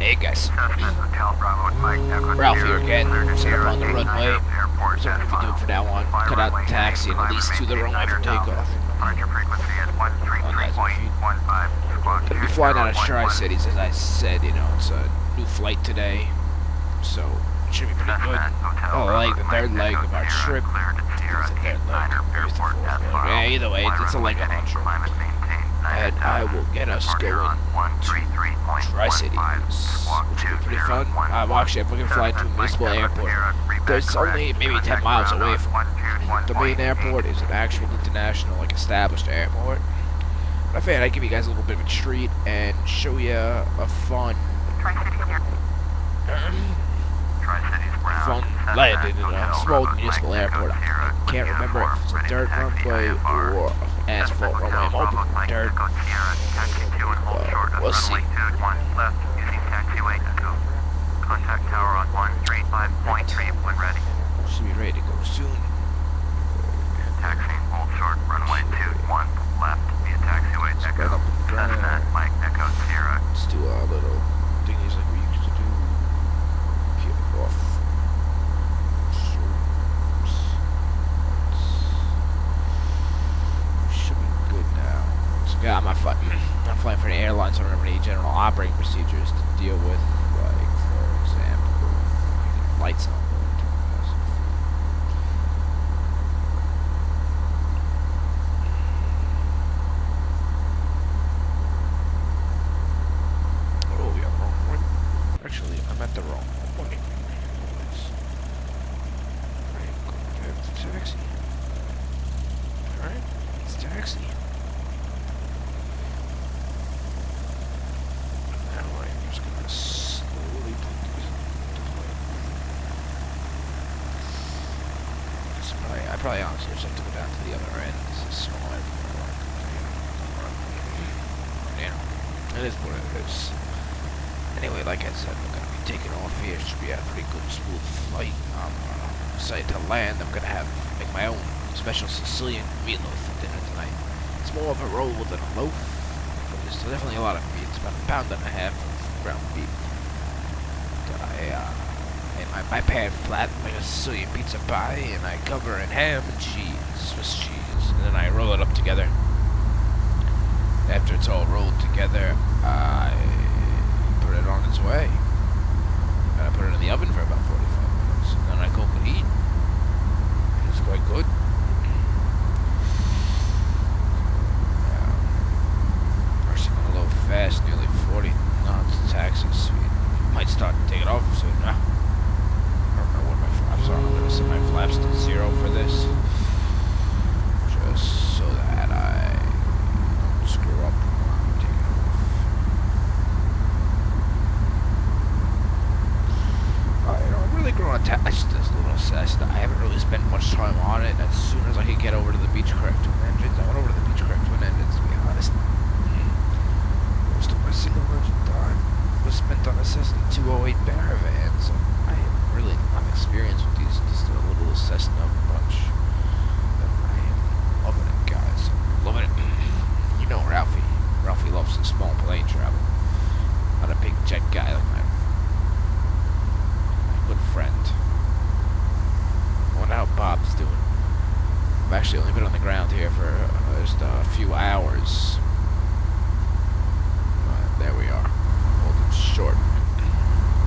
Hey guys, Cessna Hotel Bravo Mike Echo Ralph here again. Set up on the 089 runway. Airport So what we do for now on, cut out the taxi and at least to the runway for takeoff. Departure frequency at On that, if you 133.15. Squawk gonna be flying out of 011. Tri-Cities, as I said, you know, it's a new flight today, so it should be pretty good. Oh, the third leg of our trip. It's the third leg. Maybe it's the fourth leg. Yeah, either way, it's a leg of our trip. And I will get us going to Tri-Cities, which will be pretty fun. Actually, I'm looking to fly to a municipal airport. There's only maybe 10 miles away from the main airport. Is an actual international, like, established airport. But I figured I'd give you guys a little bit of a treat and show you a fun landing in a small municipal airport. I can't remember if it's a dirt runway or asphalt runway. I'm hoping for dirt. We'll see. Contact tower on 135.3 when ready. Should be ready to go soon. Taxiing hold short, runway 21 left via taxiway Echo. Cessna Mike Echo Sierra. Let's do a little thingies like we used to do. Get off. Should be good now. So, yeah, I'm flying for the airline, so I don't have any general operating procedures to deal with, like, for example, lights on. Actually, I'm at the wrong one. Alright, go to the taxi. Alright, it's taxi. Now I'm just gonna slowly deploy. I probably honestly just have to go down to the other end. This is small airport. Yeah, it is what it is. Anyway, like I said, I'm going to be taking off here. It should be a pretty good, smooth flight. I'm excited to land. I'm going to make my own special Sicilian meatloaf for dinner tonight. It's more of a roll than a loaf, but there's definitely a lot of meat. It's about a pound and a half of ground beef. I pan flat like a Sicilian pizza pie, and I cover in ham and cheese, Swiss cheese, and then I roll it up together. After it's all rolled together, I put it on its way. And I put it in the oven for about 45 minutes. And then I cook and eat. It's quite good. Actually going a little fast, nearly 40 knots taxi speed. Might start taking off soon. I don't know what my flaps are. I'm going to set my flaps to 0 for this. Just so that I don't screw up. Attached to this little Cessna. I haven't really spent much time on it. As soon as I could get over to the Beechcraft twin engines, I went over to the Beechcraft twin engines, to be honest. Most of my single engine time was spent on a Cessna 208 Caravan, so I'm experienced with this little Cessna bunch. But I am loving it, guys. Loving it. You know Ralphie loves his small plane travel. Not a big jet guy like my good friend. I wonder how Bob's doing. I've actually only been on the ground here for just a few hours. There we are. Holding short.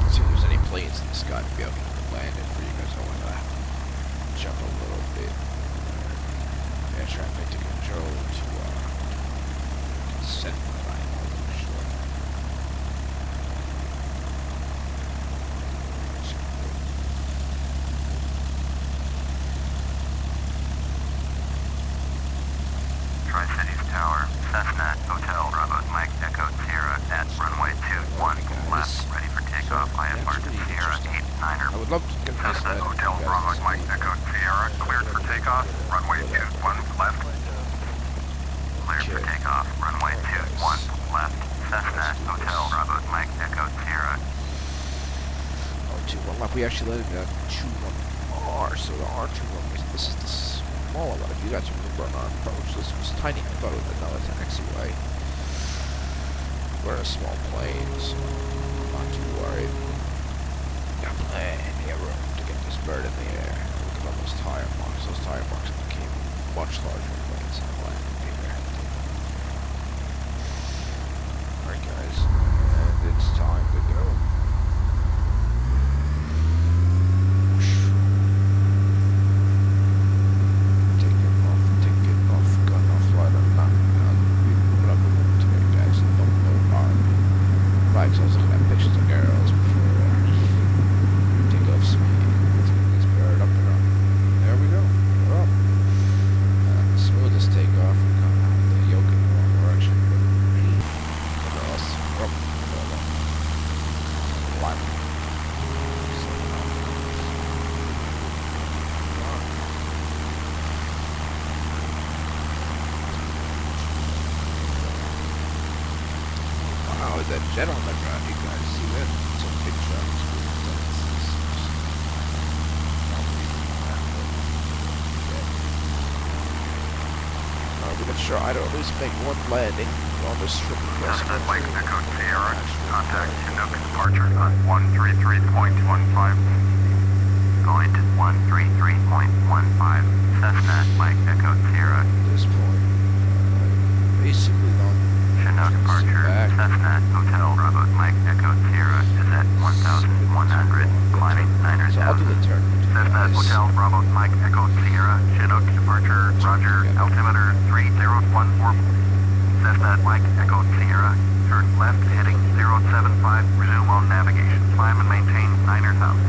Let's see if there's any planes in the sky to be able to land it for you guys. I want to jump a little bit. Air traffic to control to set my line holding short. Tri-Cities Tower, Cessna Hotel Bravo Mike Echo Sierra at runway 21 left, ready for takeoff. IFR to Sierra 89er. I would love to get this Cessna Hotel Bravo Mike Echo Sierra cleared for takeoff. Runway 21 left. Cleared for takeoff. Runway 21 left. Cessna Hotel Bravo Mike Echo Sierra. Oh, 2-1 left. We actually landed at 2-1R, so the R2-1 this is the smaller one. If you guys remember on our approach, this was tiny. I thought it was another taxiway. We're in a small plane, so not too bird in the air. Look at all those tire marks. Those tire marks became much larger planes than what I be there. Alright guys, and it's time to go. Take it off, gun off, light on, not what I'm doing today guys. No harm. Right, so I was looking at pictures of girls before take off speed. Let's get this bird up and up. There we go. We're up. Smoothest takeoff. We come out the yoke in the wrong direction. But us. We're up. Climb. Wow, is that jet on the ground? You guys see that? It's a big jet. We're gonna try to at least make one landing on this trip across Cessna Mike country. Echo Sierra, contact Chinook departure on 133.15. Going to 133.15. Cessna Mike Echo Sierra. At this point, basically on Chinook departure, Cessna Hotel Bravo Mike Echo Sierra is at 1,100, climbing so I'll do 9,000. the turn. Cessna Hotel Bravo Mike Echo Sierra, Chinook departure, Roger, altimeter 3014. Cessna Mike Echo Sierra, turn left heading 075, resume on navigation, climb and maintain 9,000.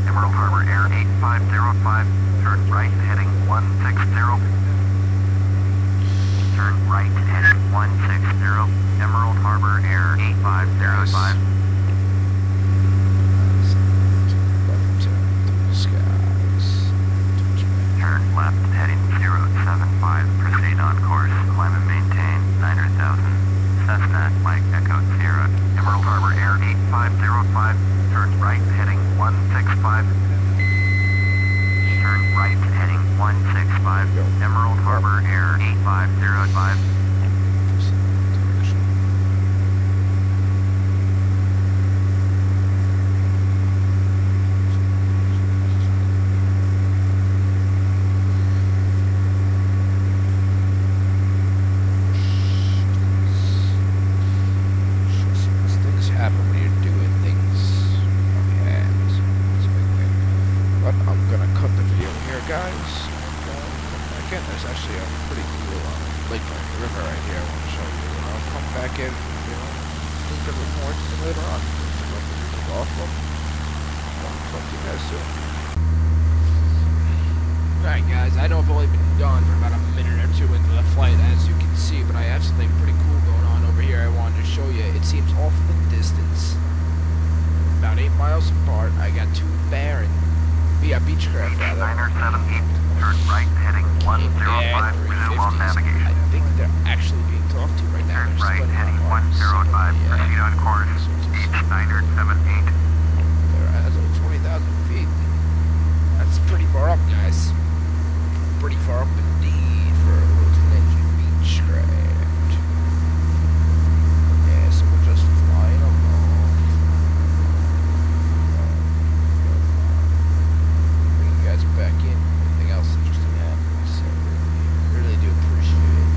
Emerald Harbor Air 8505, turn right heading 160. Turn right heading 160, Emerald Harbor Air 8505. Turn left heading 075, proceed on course, climb and maintain 9,000. Cessna Mike Echo Sierra, Emerald Harbor Air 8505, turn right heading 165. Turn right heading 165, Emerald Harbor Air 8505. Things happen when you're doing things on hand. It's a big thing. But I'm gonna cut the video here, guys. Again, there's actually a pretty cool lake river right here. I want to show you. And I'll come back in, think a bit more later on. Awesome. I'll talk to you guys soon. Alright, guys. I know I've only been gone for about a minute or two into the flight, as you can see, but I have something pretty cool going on over here I wanted to show you. It seems off in the distance, about 8 miles apart, I got two Beechcraft rather. Niner 78, turn right heading 105, resume on navigation. I think they're actually being talked to right now. Turn right heading 105, proceed on course, Beach Niner 78. They're at 20,000 feet. That's pretty far up, guys. Pretty far up indeed for a little engine Beechcraft. Yeah, so we're just flying along. Bring you guys back in. Anything else interesting happening? So really do appreciate it.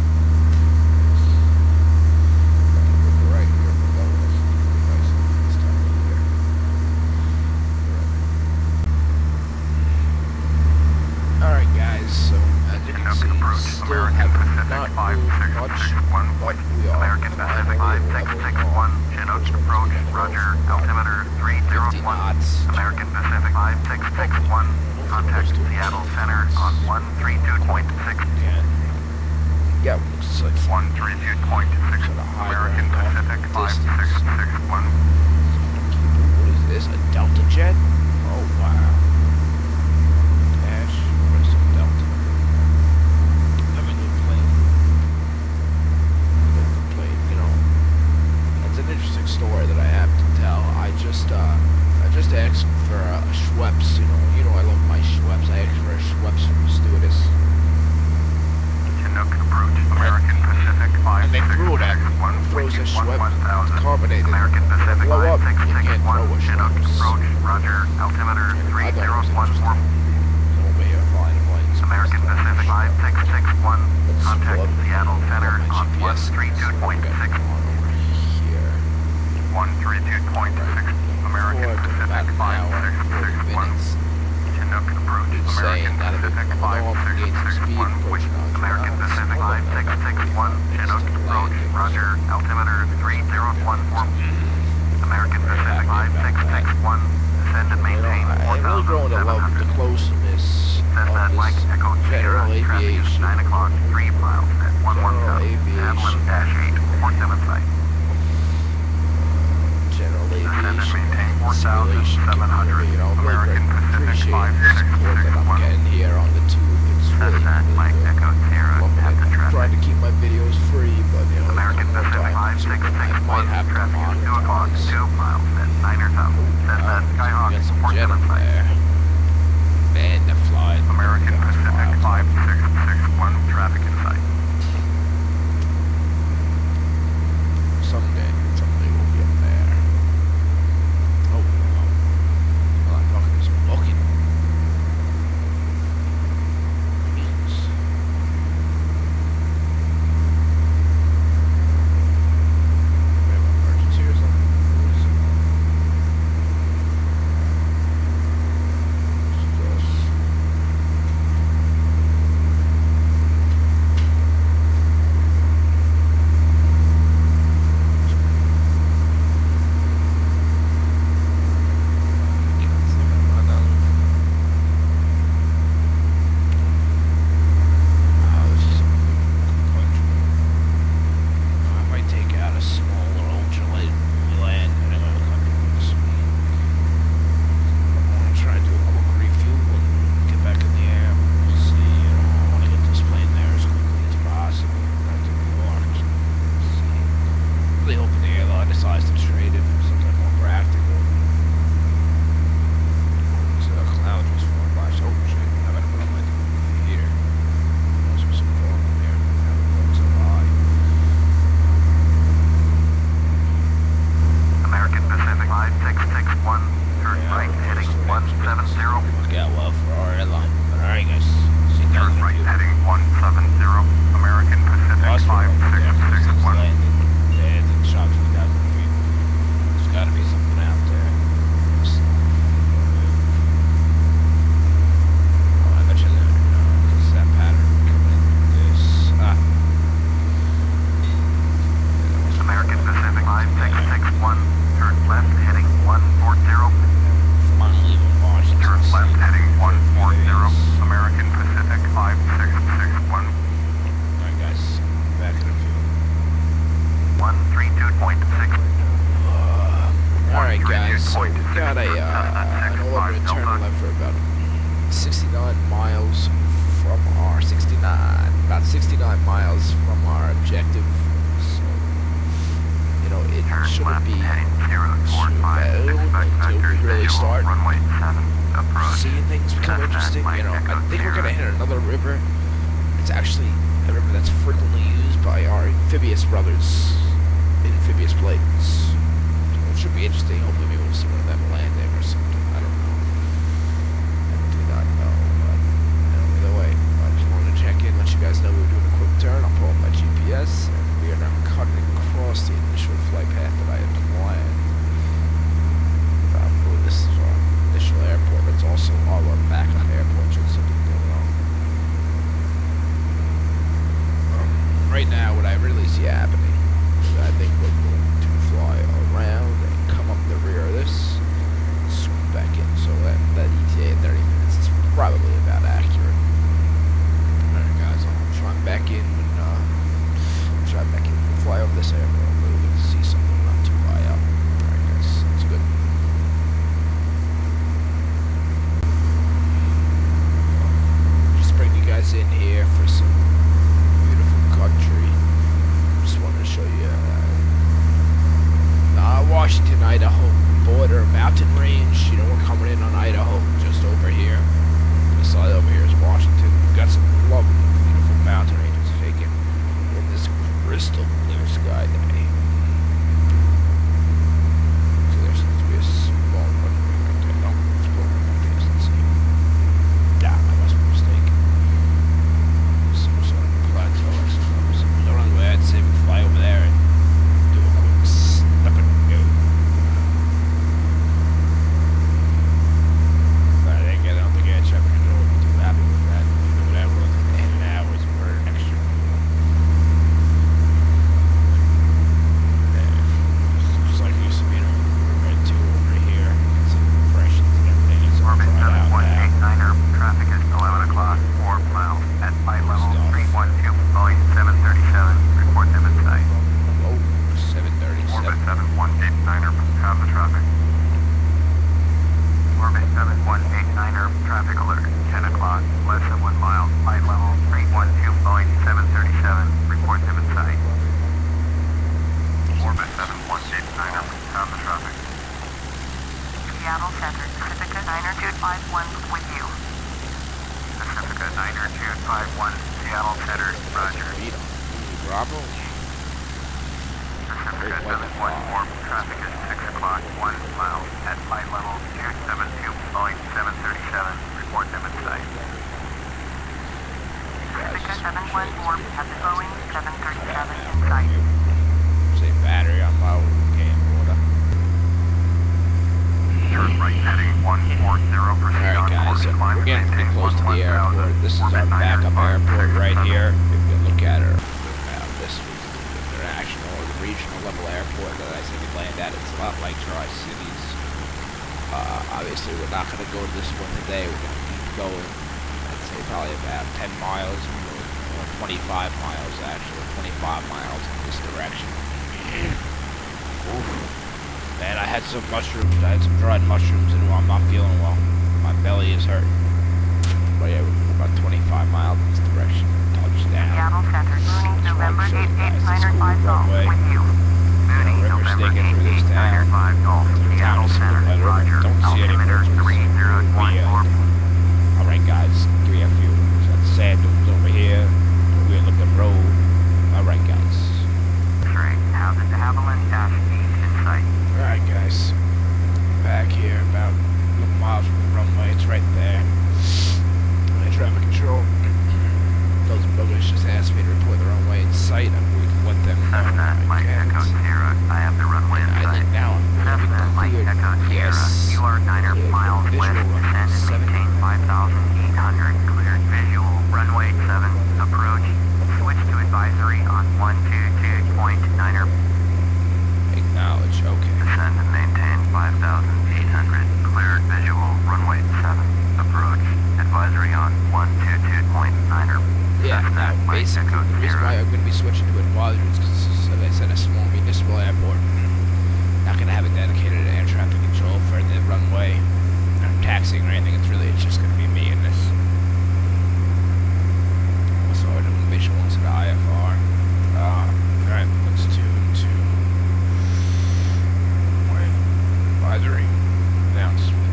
Right here below us. Pretty nice this time of year. Alright guys, so as you can see, still have not moved much, but we are American Pacific finally 5661, Chinook approach, Roger, altimeter 50 301. knots. American Pacific 5661, contact Seattle Center on 132.6. Yeah, looks like 132.6, sort of high American ground off Pacific distance. 5661. What is this? A Delta jet? Oh wow. Dash, what is a Delta? I mean, the plane. The plane, you know. That's an interesting story that I have to tell. I just asked for a Schweppes, you know I love my Schweppes. I asked for a Schweppes from the stewardess. Chinook approach, American Pacific And they threw it 5661. runway 2.6, American Pacific 5661. Chinook approach, American Pacific 5661, American Pacific 5661, Chinook approach, roger, altimeter 3014. American Pacific 5661, descend and maintain I really grown to love the 4,700. closeness Cessna of Mike this Echo Sierra, general traffic is aviation. 9 o'clock, 3 miles at 117, Aviation. Avalon Dash 8, 47 site. General Descend and aviation maintain simulation 4,700, community, you know, really American appreciate Pacific the support that I'm 5661. getting here on the tube. It's really, Cessna really Mike good. Echo Sierra, Loving at it. the I'm trying traffic. to keep my videos free, but you know, American there's no Pacific time on tube. I might 5661, have to traffic is 2 o'clock, monetize. 2 miles at 9 or south. Cessna Skyhawk, Get some 47 jet up site. there. Man, they're flying. American Guys, Pacific wild. 5661, traffic in sight. Someday we'll get there. Oh, no. Well, I'm talking to smoking. Jeez. We have an emergency or something? What is it? It's just... I might take out a smaller ultralight land and another country this week. I want to try and do a quick refuel and get back in the air. We'll see. You know, I want to get this plane there as quickly as possible. Back to New York. We'll see. Really hoping the airline decides to trade it for something more practical. So a cloud just flew by. So, oh shit, I gotta put on my heater. Must be some problem here. How it going so high. American Pacific 5661, turn right heading 170. Work out well for our airline. But alright guys, see you guys Turn in a right few. heading 170. American Pacific Lost for right there. Since 5661. landed. Yeah, it's shot 2,000 feet. There's gotta be something out there. Oh, I bet you there. Because that pattern coming in like this. Ah. American Pacific 5661, turn left heading 140. Fun leaving Washington. Turn left State. heading 140. Yes. American Pacific 5661. Alright guys, back in a few. 132.6. Alright guys, so we got an order to turn left for about 69 miles from our 69 miles from our objective. So, you know, it Turn shouldn't left be heading too 045. bad Expect until vectors we really visual, start runway 7. Approach. seeing things become Cessna interesting. Mike You know, Echo I think we're gonna Sierra. hit another river. It's actually a river that's frequently used by our amphibious brothers, amphibious planes. So it should be interesting. Hopefully, maybe we'll see one of them landing or something. I don't know. I do not know, but you know, either way, I just wanted to check in, let you guys know we were doing a quick turn. I'll pull up my GPS, and we are now cutting across the initial flight path that I had planned. Probably this is our initial airport. It's also our backup airport should something go wrong. Right now, what I really see happening is I think we're going to fly around and come up the rear of this, and swoop back in. So that ETA in 30 minutes is probably about accurate. Alright guys, I'll try back in when we'll fly over this airport. Hopefully we can see something not too high up. Alright guys, sounds good. Just bring you guys in here for some beautiful country. Just wanted to show you Washington, Idaho border mountain range. You know, we're coming in on Idaho just over here. This side over here is Washington. We've got some lovely, beautiful mountain ranges taken in this crystal clear sky day. So there seems to be a small runway right there. No, it's blue. Let's see. Yeah, I must be mistaken. Some sort of plateau or something. The runway, I'd say we fly over there and do a quick step and go. traffic. Orbit 7189er, traffic alert, 10 o'clock, less than 1 mile, flight level 312.737, report them in sight. Orbit 7189er, found the traffic. Seattle Center, Pacifica 9251 with you. Pacifica 9251, Seattle Center, roger. Bravo. Pacifica 714, traffic is 6 o'clock, 1 mile, at flight level 272.737, report them in sight. Pacifica 714 has the Boeing 737 in sight. Say battery on low. Okay, water. Turn right heading 140, proceed on Alright guys, course, so climb we're and getting pretty maintain close to the 11,000. airport. This is our backup airport right here. If you look at her, this was the international or the regional level airport that I think we land at. It's a lot like Tri-Cities. Obviously we're not going to go to this one today. We're going to keep going, I'd say probably about 10 miles, or 25 miles actually, 25 miles in this direction. Oof. Man, I had some mushrooms. I had some dried mushrooms, and I'm not feeling well. My belly is hurt. But yeah, we're about 25 miles in this direction. Touchdown. Seattle Center, Mooney, November 88 Golf runway. with you. Mooney, River November sneaking through this town. 8895 Golf, The town Seattle is Center, split by the river. roger. Don't see any Altimeter bridges. 3014. Alright guys, give me a few. So that's sand dunes over here. We're looking road. Alright guys. X-ray, have the de Havilland dash 8 in sight. Alright guys. Back here about a couple miles from the runway. It's right there. Air traffic control. Those boogers just asked me to report the runway in sight. I'm going to let them know. Cessna, Mike Echo Sierra, I have the runway in I sight. think now I'm going to Cessna, be Mike cleared. Echo Sierra, Yes. you are 9 Yeah, miles visual west, runway descend and 7. maintain 5,800, cleared visual, runway 7, approach, switch to advisory on 122.9er, Acknowledge. Okay. descend and maintain 5,800, cleared visual, runway 7, approach, advisory on 122.9er. Yeah, now basically the reason why I'm going to be switching to advisory is because this is, as I said, a small municipal airport. Not going to have it dedicated to air traffic control for the runway, or taxiing or anything. It's just going to be me in this. Also, we're doing visuals at IFR. Alright, let's tune to advisory. Announcement.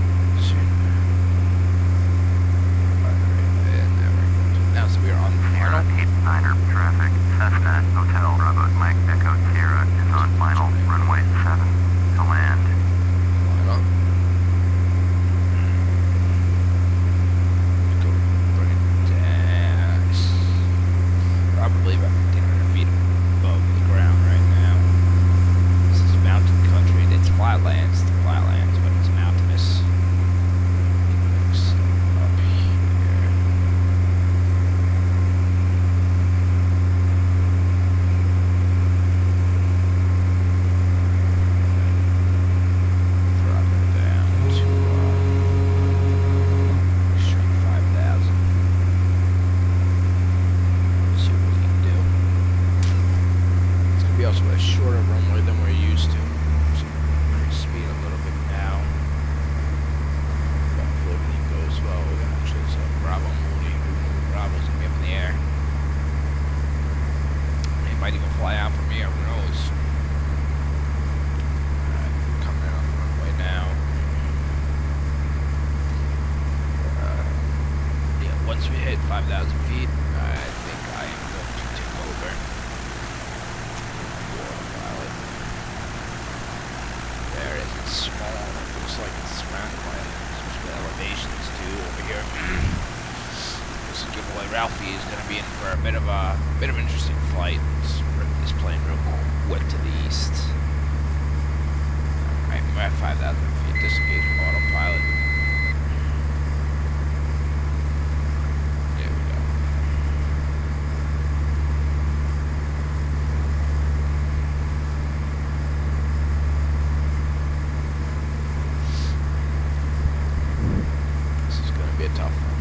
Now, so we are on the Sierra final. 89er traffic, Cessna, Hotel, Bravo, Mike Echo Sierra is on final, runway 7, to land. Final. Go bring it down. Probably about 1,500 feet above the ground right now. This is mountain country. It's flatlands, but it's mountainous. It looks up here. Drop it down to straight 5,000. See what we can do. It's gonna be also a shorter runway than we're used to. So increase speed a little bit now. Hopefully everything goes well. We're gonna actually so Bravo Moody. Bravo's gonna be up in the air. He might even fly out from here, who knows? Alright, coming in on the runway now. Yeah, once we hit 5,000 feet, I think I am going to take over. Autopilot. There it is. It's small. It looks like it's surrounded by some sort of elevations too over here. This is giveaway. Ralphie is going to be in for a bit of an interesting flight. This plane real quick to the east. Alright, we're at 5,000 feet. Disengage autopilot. There we go. This is going to be a tough one.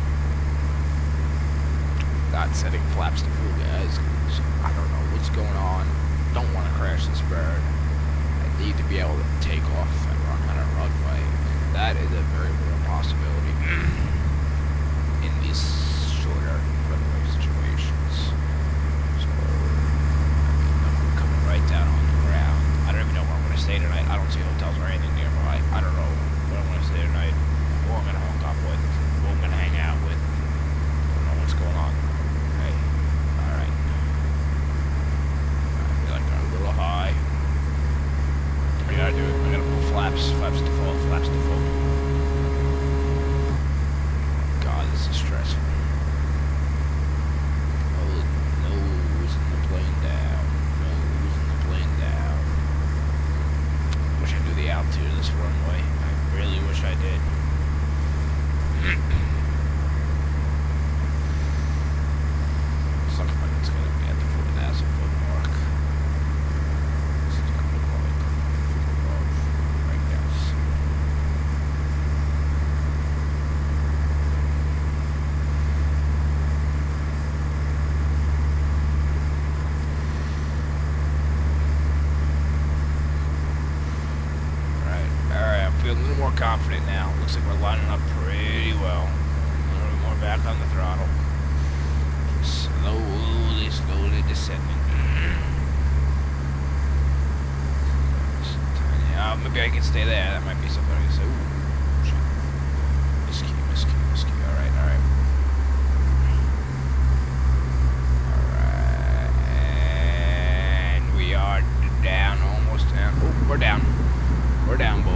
Not setting flaps to full, guys. So I don't know what's going on. Don't want to crash this bird. I need to be able to take off and run flaps. Flaps default. Flaps default. God, this is stressful. Nosing the plane down. Nosing the plane down. Wish I knew the altitude of this runway. I really wish I did. Looks like it's going to be at the 4,000 foot mark. This is going to look like above, I guess. Alright, I'm feeling a little more confident now. Looks like we're lining up pretty well. A little more back on the throttle. Slowly descending. Maybe I can stay there. That might be something I can say. Ooh, shit. Miscue. Alright. And we are down, almost down. Oh, we're down. We're down, boys.